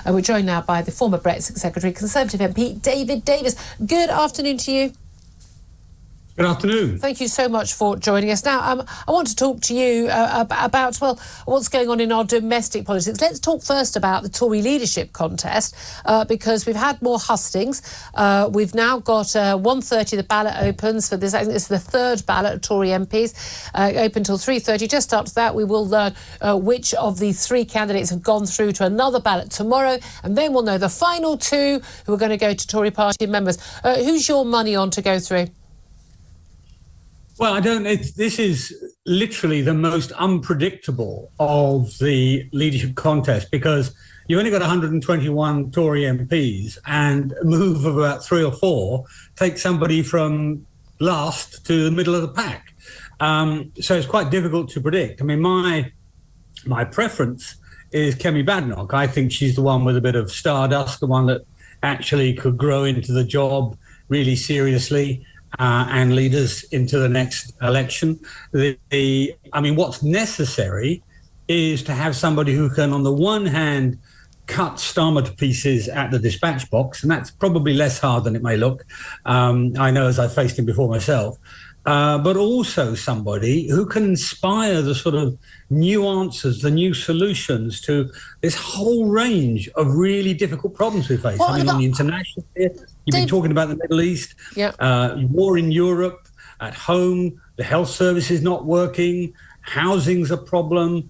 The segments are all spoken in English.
We're joined now by the former Brexit Secretary, Conservative MP David Davis. Good afternoon to you. Good afternoon. Thank you so much for joining us. Now, I want to talk to you about, well, what's going on in our domestic politics. Let's talk first about the Tory leadership contest, because we've had more hustings. We've now got 1:30, the ballot opens for this. I think it's the third ballot of Tory MPs, open till 3:30. Just after that, we will learn which of the three candidates have gone through to another ballot tomorrow, and then we'll know the final two who are going to go to Tory party members. Who's your money on to go through? Well, this is literally the most unpredictable of the leadership contest, because you've only got 121 Tory MPs, and a move of about 3 or 4 takes somebody from last to the middle of the pack. So it's quite difficult to predict. I mean, my preference is Kemi Badenoch. I think she's the one with a bit of stardust, the one that actually could grow into the job really seriously. And lead us into the next election. What's necessary is to have somebody who can, on the one hand, cut Starmer to pieces at the dispatch box, and that's probably less hard than it may look. I know, as I've faced him before myself. But also somebody who can inspire the sort of new answers, the new solutions to this whole range of really difficult problems we face. On the international sphere, you've been talking about the Middle East, war in Europe, at home, the health service is not working, housing's a problem,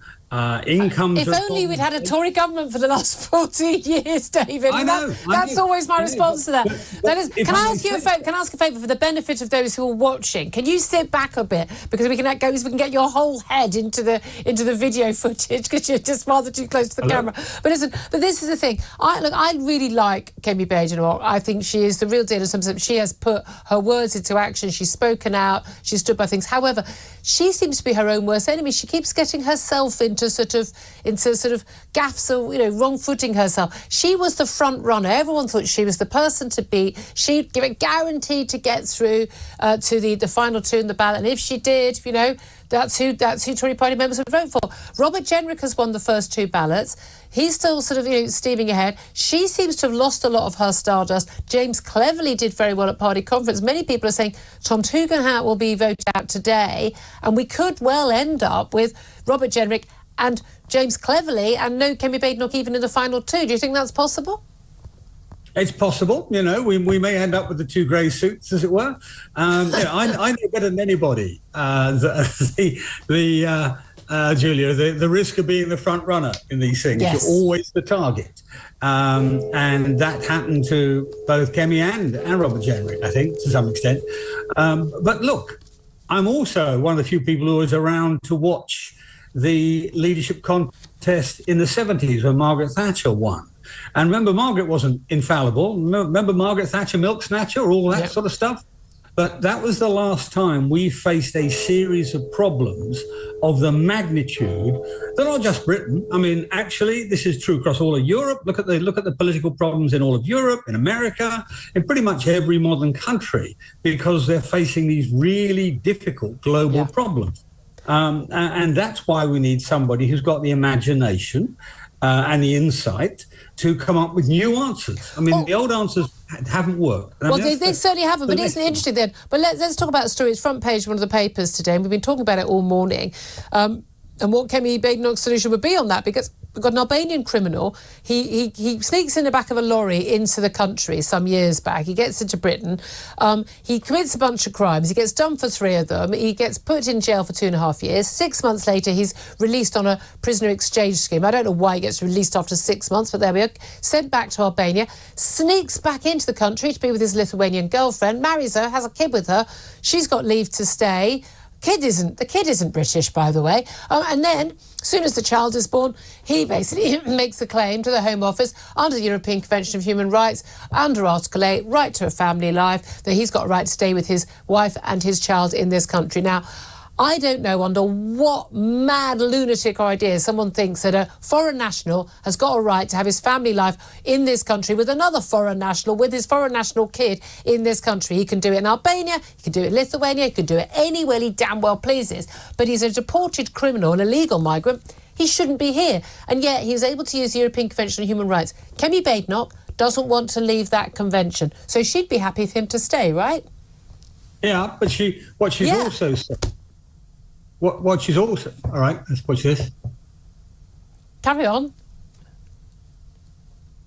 incomes. If only we'd had a Tory government for the last 14 years, David. That's always my response to that. Can I ask you a favour for the benefit of those who are watching? Can you sit back a bit, because we can get your whole head into the video footage, because you're just rather too close to the camera. But listen, this is the thing. I really like Kemi Badenoch. I think she is the real deal in terms of she has put her words into action. She's spoken out. She's stood by things. However, she seems to be her own worst enemy. She keeps getting herself into sort of gaffes, or wrong footing herself. She was the front runner. Everyone thought she was the person to beat. She'd give it guaranteed to get through to the final two in the ballot, and if she did, that's who Tory party members would vote for. Robert Jenrick has won the first 2 ballots. He's still steaming ahead. She seems to have lost a lot of her stardust. James Cleverly did very well at party conference. Many people are saying Tom Tugendhat will be voted out today, and we could well end up with Robert Jenrick and James Cleverly and no Kemi Badenoch even in the final 2. Do you think that's possible? It's possible, we may end up with the 2 grey suits, as it were. I know better than anybody, Julia, the risk of being the front runner in these things. Yes. You're always the target. And that happened to both Kemi and Robert Jenrick, I think, to some extent. But look, I'm also one of the few people who was around to watch the leadership contest in the 70s when Margaret Thatcher won. And remember, Margaret wasn't infallible. Remember Margaret Thatcher, milk snatcher, all that sort of stuff. But that was the last time we faced a series of problems of the magnitude. They're not just Britain. I mean, actually, this is true across all of Europe. Look at the political problems in all of Europe, in America, in pretty much every modern country, because they're facing these really difficult global problems. And that's why we need somebody who's got the imagination and the insight to come up with new answers. I mean, the old answers haven't worked. They certainly haven't, but isn't it interesting then? But let's talk about the story. It's front page of one of the papers today, and we've been talking about it all morning. And what Kemi Badenoch's solution would be on that, because we've got an Albanian criminal. He sneaks in the back of a lorry into the country some years back. He gets into Britain. He commits a bunch of crimes. He gets done for 3 of them. He gets put in jail for 2.5 years. 6 months later, he's released on a prisoner exchange scheme. I don't know why he gets released after 6 months, but there we are. Sent back to Albania. Sneaks back into the country to be with his Lithuanian girlfriend. Marries her. Has a kid with her. She's got leave to stay. The kid isn't British, by the way. And then, as soon as the child is born, he basically makes a claim to the Home Office under the European Convention of Human Rights, under Article 8, right to a family life, that he's got a right to stay with his wife and his child in this country. Now, I don't know under what mad lunatic idea someone thinks that a foreign national has got a right to have his family life in this country with another foreign national, with his foreign national kid in this country. He can do it in Albania, he can do it in Lithuania, he can do it anywhere he damn well pleases. But he's a deported criminal, an illegal migrant. he shouldn't be here. And yet he was able to use the European Convention on Human Rights. Kemi Badenoch doesn't want to leave that convention. So she'd be happy for him to stay, right? Yeah, but what she's also said... What she's also... All right, let's watch this. Carry on.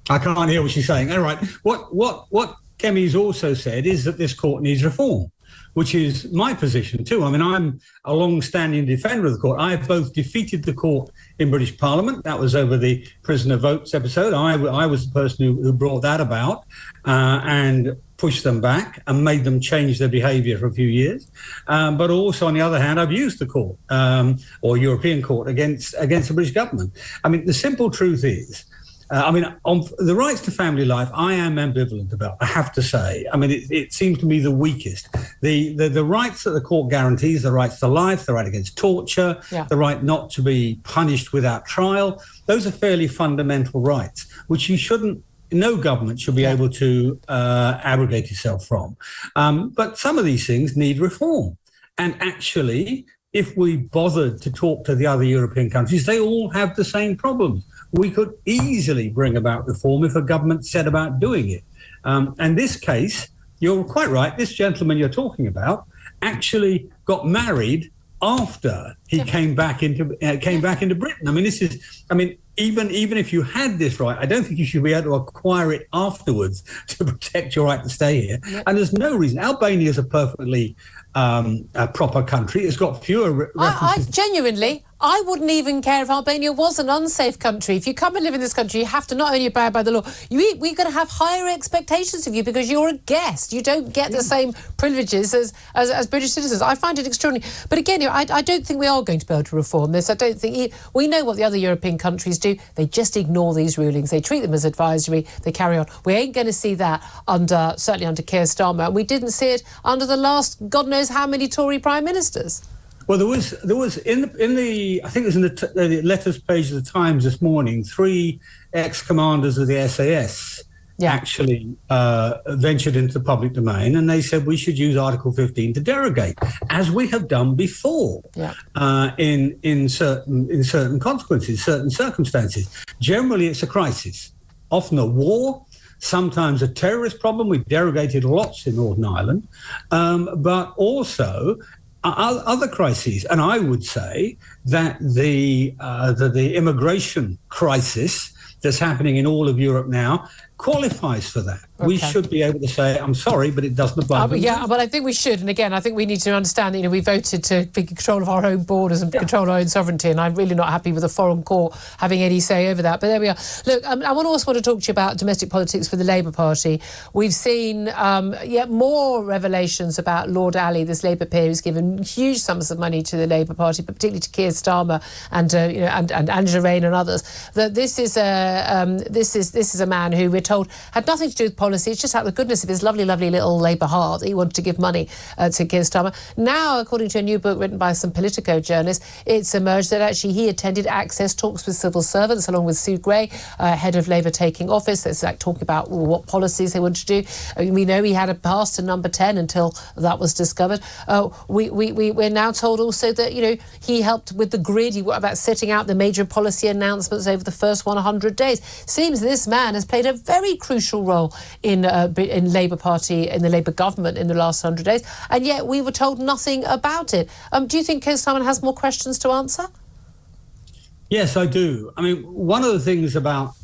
I can't hear what she's saying. All right. What Kemi's also said is that this court needs reform, which is my position too. I mean, I'm a long-standing defender of the court. I both defeated the court in British Parliament. That was over the prisoner votes episode. I was the person who brought that about and pushed them back and made them change their behaviour for a few years. But also, on the other hand, I've used the court or European court against the British government. I mean, the simple truth is, on the rights to family life, I am ambivalent about, I have to say. I mean, it seems to me the weakest. The rights that the court guarantees, the rights to life, the right against torture, the right not to be punished without trial, those are fairly fundamental rights, which no government should be able to abrogate itself from. But some of these things need reform. And actually, if we bothered to talk to the other European countries, they all have the same problems. We could easily bring about reform if a government set about doing it. And this case, you're quite right, this gentleman you're talking about actually got married after he came back into Britain. I mean, even if you had this right, I don't think you should be able to acquire it afterwards to protect your right to stay here. Yep. And there's no reason. Albania is a perfectly proper country. It's got fewer references. I wouldn't even care if Albania was an unsafe country. If you come and live in this country, you have to not only abide by the law, we're going to have higher expectations of you because you're a guest. You don't get the same privileges as British citizens. I find it extraordinary. But again, I don't think we are going to be able to reform this. I don't think... We know what the other European countries do. They just ignore these rulings. They treat them as advisory. They carry on. We ain't going to see that certainly under Keir Starmer. And we didn't see it under the last God knows how many Tory prime ministers. Well, there was in the I think it was in the letters page of the Times this morning, 3 ex-commanders of the SAS actually ventured into the public domain, and they said we should use Article 15 to derogate, as we have done before in certain consequences, certain circumstances. Generally, it's a crisis, often a war. Sometimes a terrorist problem. We've derogated lots in Northern Ireland, but also other crises. And I would say that the immigration crisis that's happening in all of Europe now qualifies for that. Okay. We should be able to say, I'm sorry, but it doesn't apply. But I think we should. And again, I think we need to understand that, we voted to be in control of our own borders and control our own sovereignty. And I'm really not happy with the foreign court having any say over that. But there we are. Look, I also want to talk to you about domestic politics for the Labour Party. We've seen yet more revelations about Lord Ali, this Labour peer who's given huge sums of money to the Labour Party, but particularly to Keir Starmer and Angela Rayner and others. That this is a man who we're told had nothing to do with policy. It's just out of the goodness of his lovely, lovely little Labour heart that he wanted to give money to Keir Starmer. Now, according to a new book written by some Politico journalists, it's emerged that actually he attended access talks with civil servants along with Sue Gray, head of Labour taking office. It's like talking about what policies they wanted to do. We know he had a pass to number 10 until that was discovered. We're now told also that, he helped with the grid about setting out the major policy announcements over the first 100 days. Seems this man has played a very crucial role in Labour Party, in the Labour government in the last 100 days, and yet we were told nothing about it. Do you think Keir Starmer has more questions to answer? Yes, I do. I mean, one of the things about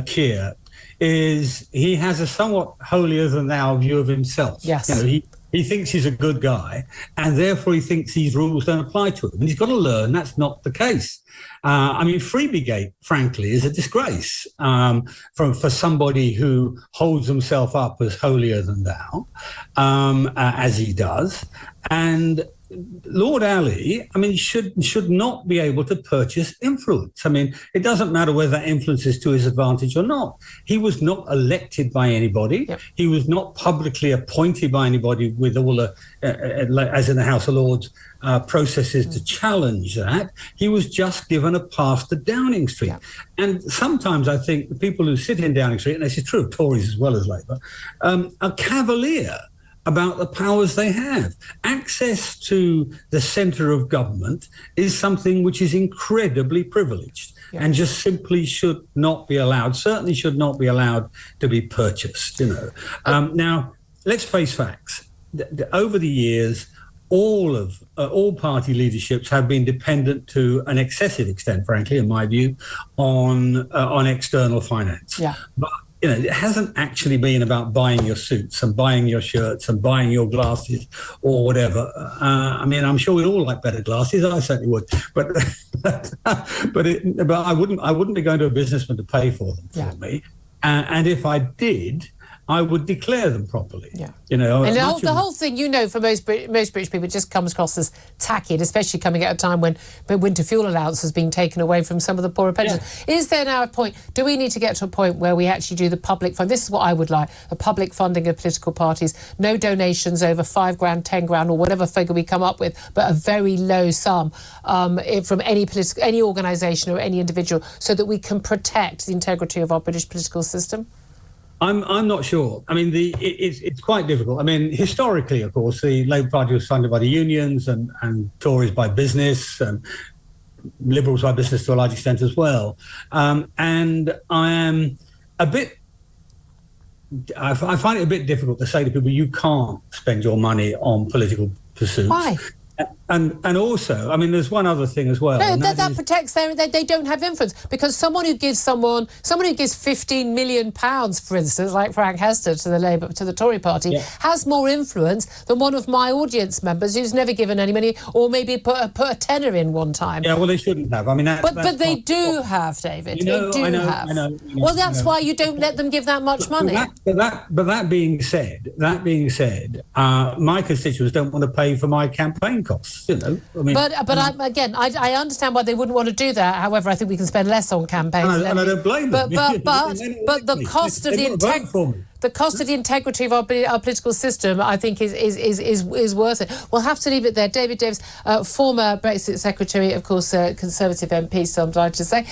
Keir is he has a somewhat holier-than-thou view of himself. Yes. He thinks he's a good guy, and therefore he thinks these rules don't apply to him. And he's got to learn that's not the case. Freebie-gate, frankly, is a disgrace for somebody who holds himself up as holier than thou, as he does. And Lord Ali, should not be able to purchase influence. It doesn't matter whether that influence is to his advantage or not. He was not elected by anybody. Yep. He was not publicly appointed by anybody with all the, as in the House of Lords, processes to challenge that. He was just given a pass to Downing Street. Yeah. And sometimes I think the people who sit in Downing Street, and this is true of Tories as well as Labour, are cavalier about the powers they have. Access to the centre of government is something which is incredibly privileged and just simply should not be allowed, certainly should not be allowed to be purchased, Now, let's face facts. Over the years, all party leaderships have been dependent to an excessive extent, frankly, in my view, on external finance. Yeah. But it hasn't actually been about buying your suits and buying your shirts and buying your glasses or whatever. I'm sure we'd all like better glasses. I certainly would, but I wouldn't be going to a businessman to pay for them for me. And if I did, I would declare them properly. Yeah. And the whole thing, for most British people, it just comes across as tacky, and especially coming at a time when winter fuel allowance is being taken away from some of the poorer pensioners. Yeah. Is there now a point, do we need to get to a point where we actually do the public fund? This is what I would like, a public funding of political parties, no donations over £5,000, £10,000 or whatever figure we come up with, but a very low sum from any organisation or any individual, so that we can protect the integrity of our British political system? I'm not sure. It's quite difficult. Historically, of course, the Labour Party was funded by the unions and Tories by business and Liberals by business to a large extent as well. And I find it a bit difficult to say to people, you can't spend your money on political pursuits. Why? And also, there's one other thing as well. No, that protects they don't have influence, because someone who gives £15 million, for instance, like Frank Hester to the Tory party, has more influence than one of my audience members who's never given any money, or maybe put a tenner in one time. Yeah, well, they shouldn't have. But they do have, David. I know. Well, that's why you don't let them give that much money. But that being said, my constituents don't want to pay for my campaign costs. I understand why they wouldn't want to do that. However, I think we can spend less on campaigns. And I don't blame them. But the cost of the integrity of our political system, I think, is worth it. We'll have to leave it there. David Davis, former Brexit Secretary, of course, Conservative MP, so I'm glad to say.